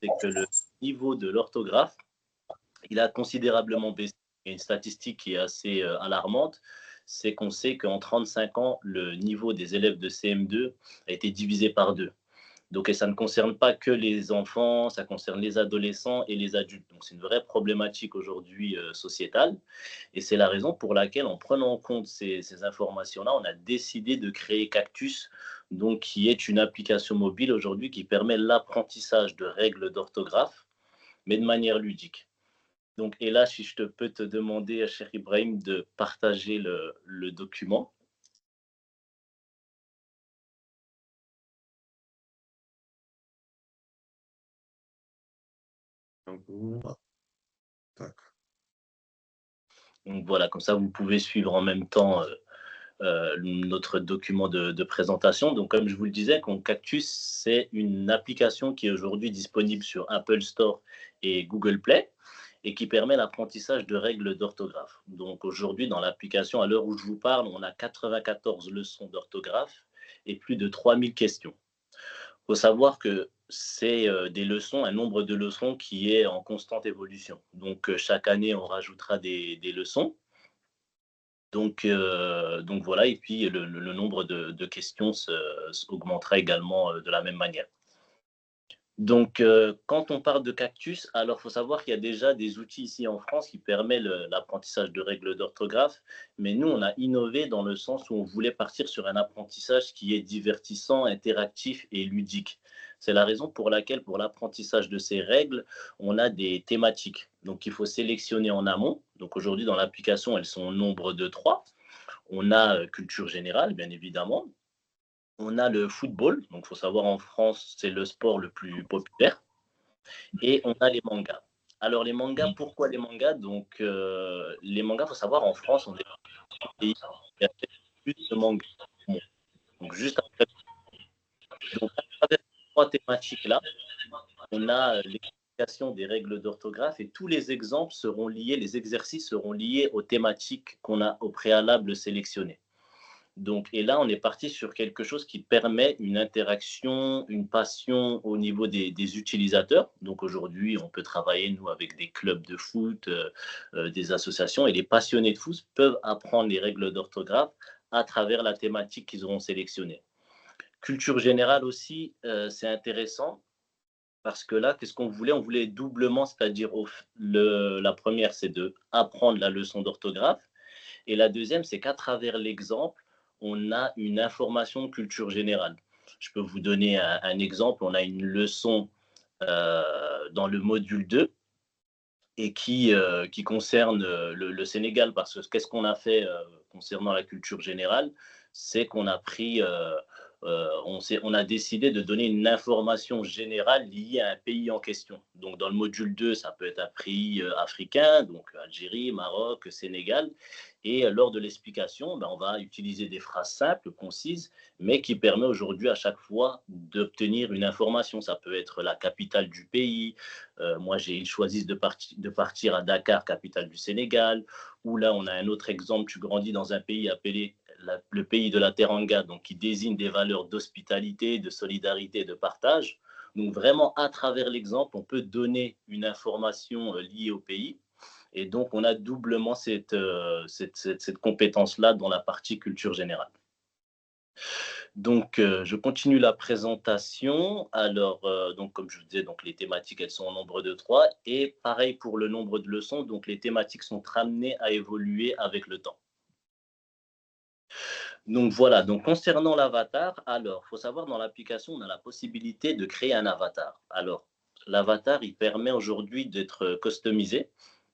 c'est que le niveau de l'orthographe, il a considérablement baissé. Il y a une statistique qui est assez alarmante, c'est qu'on sait qu'en 35 ans, le niveau des élèves de CM2 a été divisé par deux. Donc, et ça ne concerne pas que les enfants, ça concerne les adolescents et les adultes. Donc, c'est une vraie problématique aujourd'hui sociétale. Et c'est la raison pour laquelle, en prenant en compte ces informations-là, on a décidé de créer Cactus, donc, qui est une application mobile aujourd'hui qui permet l'apprentissage de règles d'orthographe, mais de manière ludique. Donc, et là, si je peux te demander, cher Ibrahim, de partager le document. Donc voilà, comme ça, vous pouvez suivre en même temps notre document de présentation. Donc, comme je vous le disais, Cactus, c'est une application qui est aujourd'hui disponible sur Apple Store et Google Play et qui permet l'apprentissage de règles d'orthographe. Donc, aujourd'hui, dans l'application, à l'heure où je vous parle, on a 94 leçons d'orthographe et plus de 3000 questions. Il faut savoir que c'est des leçons, un nombre de leçons qui est en constante évolution. Donc, chaque année, on rajoutera des leçons. Donc voilà, et puis le nombre de questions augmentera également de la même manière. Donc, quand on parle de Cactus, alors il faut savoir qu'il y a déjà des outils ici en France qui permettent l'apprentissage de règles d'orthographe, mais nous, on a innové dans le sens où on voulait partir sur un apprentissage qui est divertissant, interactif et ludique. C'est la raison pour laquelle, pour l'apprentissage de ces règles, on a des thématiques. Donc, il faut sélectionner en amont. Donc, aujourd'hui, dans l'application, elles sont au nombre de 3. On a culture générale, bien évidemment. On a le football, donc il faut savoir en France, c'est le sport le plus populaire. Et on a les mangas. Alors les mangas, pourquoi les mangas? Donc les mangas, il faut savoir, en France, on est un pays qui a fait plus de mangas. Donc juste après. Donc à travers ces trois thématiques-là, on a l'explication des règles d'orthographe et tous les exemples seront liés, les exercices seront liés aux thématiques qu'on a au préalable sélectionnées. Donc, et là, on est parti sur quelque chose qui permet une interaction, une passion au niveau des utilisateurs. Donc aujourd'hui, on peut travailler, nous, avec des clubs de foot, des associations, et les passionnés de foot peuvent apprendre les règles d'orthographe à travers la thématique qu'ils auront sélectionnée. Culture générale aussi, c'est intéressant parce que là, qu'est-ce qu'on voulait? On voulait doublement, c'est-à-dire la première, c'est de apprendre la leçon d'orthographe, et la deuxième, c'est qu'à travers l'exemple, on a une information de culture générale. Je peux vous donner un exemple. On a une leçon dans le module 2 et qui concerne le Sénégal. Parce que qu'est-ce qu'on a fait concernant la culture générale? C'est qu'on a pris, on a décidé de donner une information générale liée à un pays en question. Donc, dans le module 2, ça peut être un pays africain, donc Algérie, Maroc, Sénégal. Et lors de l'explication, ben, on va utiliser des phrases simples, concises, mais qui permettent aujourd'hui à chaque fois d'obtenir une information. Ça peut être la capitale du pays. Moi, j'ai choisi de partir à Dakar, capitale du Sénégal. Ou là, on a un autre exemple. Tu grandis dans un pays appelé le pays de la Teranga, donc qui désigne des valeurs d'hospitalité, de solidarité et de partage. Donc vraiment, à travers l'exemple, on peut donner une information liée au pays. Et donc, on a doublement cette compétence-là dans la partie culture générale. Donc, je continue la présentation. Alors, donc, comme je vous disais, donc, les thématiques, elles sont au nombre de 3. Et pareil pour le nombre de leçons, donc les thématiques sont amenées à évoluer avec le temps. Donc voilà, donc concernant l'avatar, alors, il faut savoir, dans l'application, on a la possibilité de créer un avatar. Alors, l'avatar, il permet aujourd'hui d'être customisé,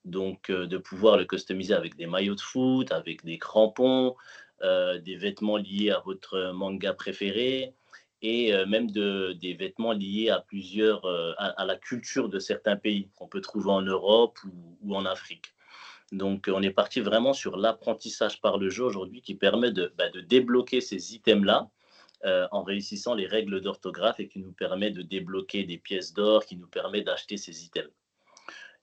donc de pouvoir le customiser avec des maillots de foot, avec des crampons, des vêtements liés à votre manga préféré, et même des vêtements liés à plusieurs, à la culture de certains pays qu'on peut trouver en Europe ou en Afrique. Donc, on est parti vraiment sur l'apprentissage par le jeu aujourd'hui qui permet de débloquer ces items-là en réussissant les règles d'orthographe et qui nous permet de débloquer des pièces d'or, qui nous permet d'acheter ces items.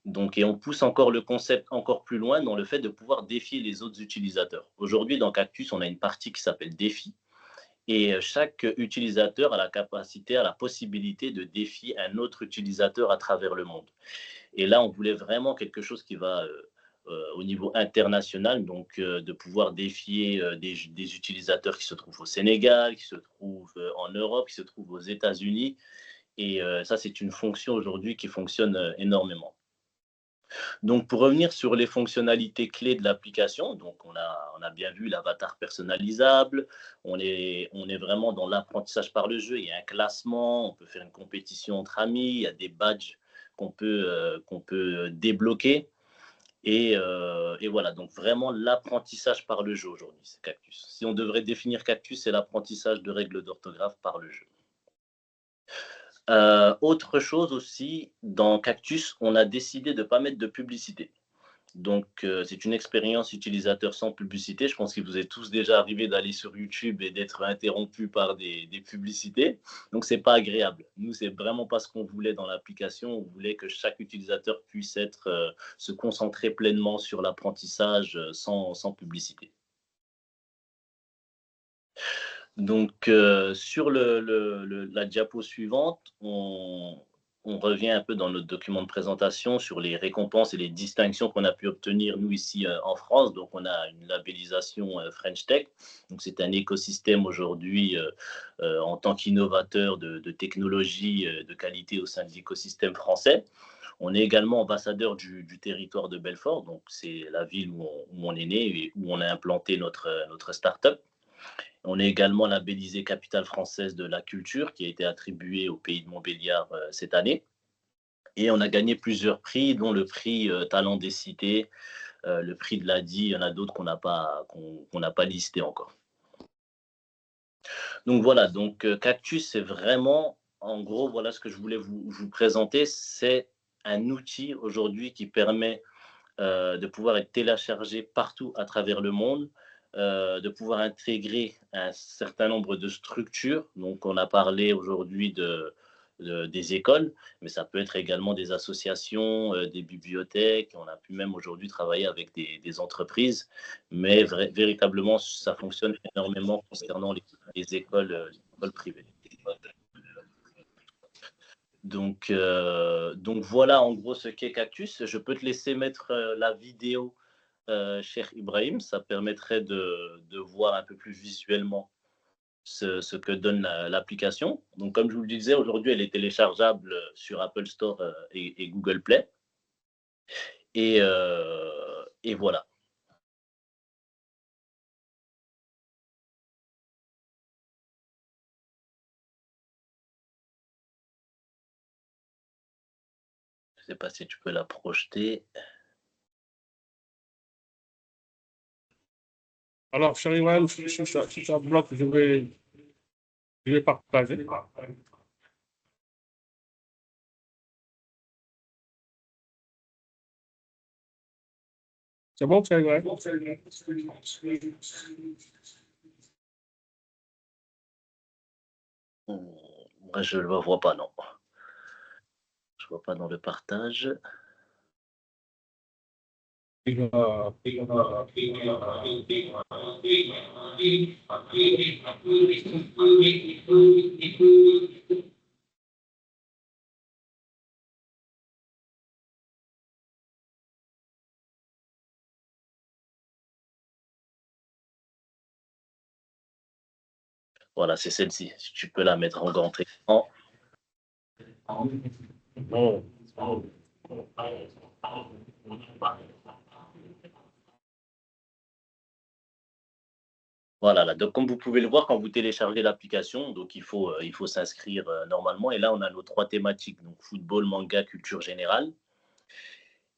Donc, et on pousse encore le concept encore plus loin dans le fait de pouvoir défier les autres utilisateurs. Aujourd'hui, dans Cactus, on a une partie qui s'appelle défi. Et chaque utilisateur a la capacité, a la possibilité de défier un autre utilisateur à travers le monde. Et là, on voulait vraiment quelque chose qui va au niveau international, donc de pouvoir défier des utilisateurs qui se trouvent au Sénégal, qui se trouvent en Europe, qui se trouvent aux États-Unis. Et ça, c'est une fonction aujourd'hui qui fonctionne énormément. Donc, pour revenir sur les fonctionnalités clés de l'application, donc on a bien vu l'avatar personnalisable, on est vraiment dans l'apprentissage par le jeu, il y a un classement, on peut faire une compétition entre amis, il y a des badges qu'on peut débloquer. Et voilà, donc vraiment l'apprentissage par le jeu aujourd'hui, c'est Cactus. Si on devrait définir Cactus, c'est l'apprentissage de règles d'orthographe par le jeu. Autre chose aussi, dans Cactus, on a décidé de ne pas mettre de publicité. Donc, c'est une expérience utilisateur sans publicité. Je pense qu'il vous est tous déjà arrivé d'aller sur YouTube et d'être interrompu par des publicités. Donc, c'est pas agréable. Nous, c'est vraiment pas ce qu'on voulait dans l'application. On voulait que chaque utilisateur puisse se concentrer pleinement sur l'apprentissage sans publicité. Donc, sur la diapo suivante, on revient un peu dans notre document de présentation sur les récompenses et les distinctions qu'on a pu obtenir, nous, ici en France. Donc, on a une labellisation French Tech. Donc, c'est un écosystème aujourd'hui en tant qu'innovateur de technologie de qualité au sein de l'écosystème français. On est également ambassadeur du territoire de Belfort. Donc, c'est la ville où on est né et où on a implanté notre start-up. On est également labellisé Capitale française de la culture, qui a été attribuée au pays de Montbéliard cette année. Et on a gagné plusieurs prix, dont le prix Talent des Cités, le prix de l'ADI. Il y en a d'autres qu'on n'a pas listé encore. Donc voilà, donc Cactus, c'est vraiment, en gros, voilà ce que je voulais vous présenter. C'est un outil aujourd'hui qui permet de pouvoir être téléchargé partout à travers le monde, de pouvoir intégrer un certain nombre de structures. Donc, on a parlé aujourd'hui des écoles, mais ça peut être également des associations, des bibliothèques. On a pu même aujourd'hui travailler avec des entreprises, mais véritablement, ça fonctionne énormément concernant les écoles privées. Donc voilà en gros ce qu'est Cactus. Je peux te laisser mettre la vidéo, cher Ibrahim. Ça permettrait de voir un peu plus visuellement ce que donne l'application. Donc comme je vous le disais, aujourd'hui, elle est téléchargeable sur Apple Store et Google Play. Et voilà. Je ne sais pas si tu peux la projeter. Alors, cher Iwan, si ça bloque, je vais partager. C'est bon, cher Iwan? Moi, je ne le vois pas, non. Je ne vois pas dans le partage. Voilà, c'est celle-ci. Si tu peux la mettre en grand écran. Voilà, là. Donc, comme vous pouvez le voir, quand vous téléchargez l'application, donc il faut s'inscrire normalement. Et là, on a nos 3 thématiques, donc football, manga, culture générale.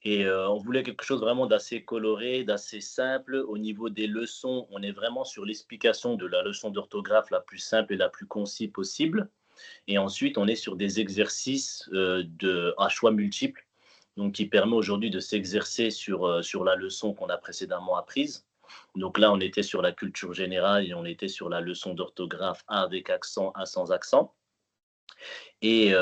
Et on voulait quelque chose vraiment d'assez coloré, d'assez simple. Au niveau des leçons, on est vraiment sur l'explication de la leçon d'orthographe la plus simple et la plus concise possible. Et ensuite, on est sur des exercices à choix multiples, donc qui permet aujourd'hui de s'exercer sur la leçon qu'on a précédemment apprise. Donc là, on était sur la culture générale et on était sur la leçon d'orthographe A avec accent, A sans accent. Et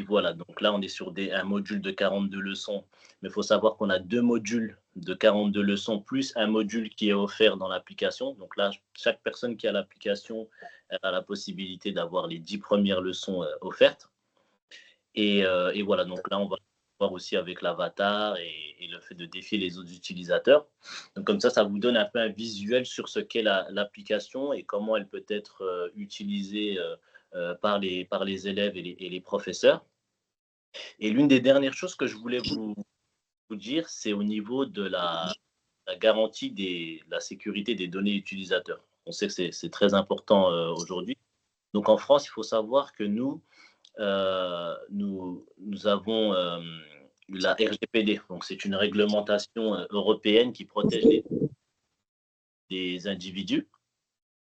voilà, donc là, on est sur un module de 42 leçons, mais il faut savoir qu'on a 2 modules de 42 leçons, plus un module qui est offert dans l'application. Donc là, chaque personne qui a l'application a la possibilité d'avoir les 10 premières leçons offertes. Et voilà, donc là, on va voir aussi avec l'avatar et le fait de défier les autres utilisateurs. Donc comme ça vous donne un peu un visuel sur ce qu'est l'application et comment elle peut être utilisée par les élèves et les professeurs. Et l'une des dernières choses que je voulais vous dire, c'est au niveau de la garantie de la sécurité des données utilisateurs. On sait que c'est très important aujourd'hui. Donc en France, il faut savoir que nous avons la RGPD. Donc c'est une réglementation européenne qui protège les individus.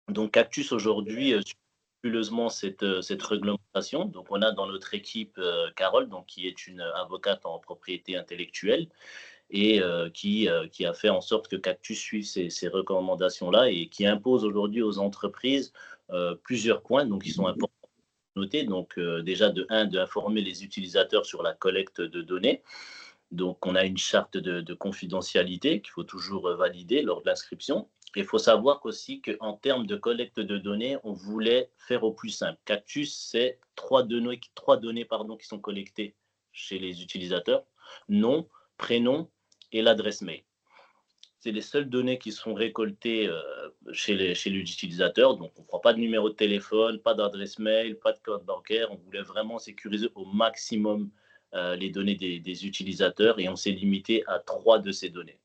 Donc Cactus aujourd'hui suit scrupuleusement cette réglementation. Donc on a dans notre équipe Carole, donc, qui est une avocate en propriété intellectuelle et qui a fait en sorte que Cactus suive ces recommandations-là et qui impose aujourd'hui aux entreprises plusieurs points donc, qui sont importants à noter. Donc déjà d'informer les utilisateurs sur la collecte de données. Donc on a une charte de confidentialité qu'il faut toujours valider lors de l'inscription. Il faut savoir aussi qu'en termes de collecte de données, on voulait faire au plus simple. Cactus, c'est trois données qui sont collectées chez les utilisateurs: nom, prénom et l'adresse mail. C'est les seules données qui sont récoltées chez l'utilisateur. Donc, on ne prend pas de numéro de téléphone, pas d'adresse mail, pas de code bancaire. On voulait vraiment sécuriser au maximum les données des utilisateurs et on s'est limité à 3 de ces données.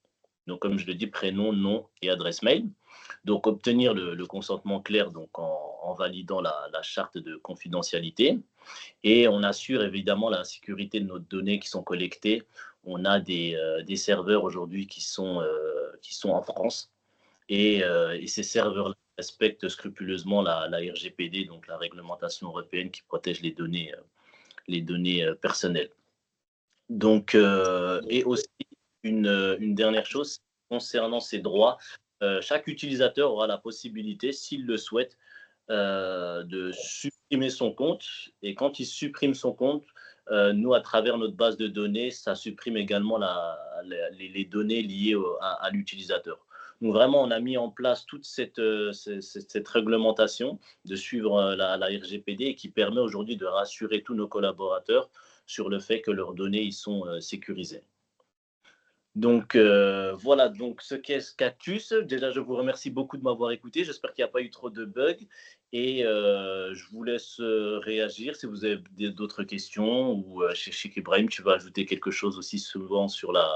Donc, comme je le dis, prénom, nom et adresse mail. Donc, obtenir le consentement clair donc en validant la charte de confidentialité. Et on assure évidemment la sécurité de nos données qui sont collectées. On a des serveurs aujourd'hui qui sont en France et ces serveurs respectent scrupuleusement la RGPD, donc la réglementation européenne qui protège les données personnelles. Donc, et aussi une dernière chose concernant ces droits, chaque utilisateur aura la possibilité, s'il le souhaite, de supprimer son compte. Et quand il supprime son compte, nous, à travers notre base de données, ça supprime également les données liées à l'utilisateur. Donc vraiment, on a mis en place toute cette réglementation de suivre la RGPD et qui permet aujourd'hui de rassurer tous nos collaborateurs sur le fait que leurs données ils sont sécurisées. Donc voilà, donc ce qu'est Cactus. Déjà, je vous remercie beaucoup de m'avoir écouté. J'espère qu'il n'y a pas eu trop de bugs. Et je vous laisse réagir si vous avez d'autres questions. Ou chez Ibrahim, tu vas ajouter quelque chose aussi souvent sur la,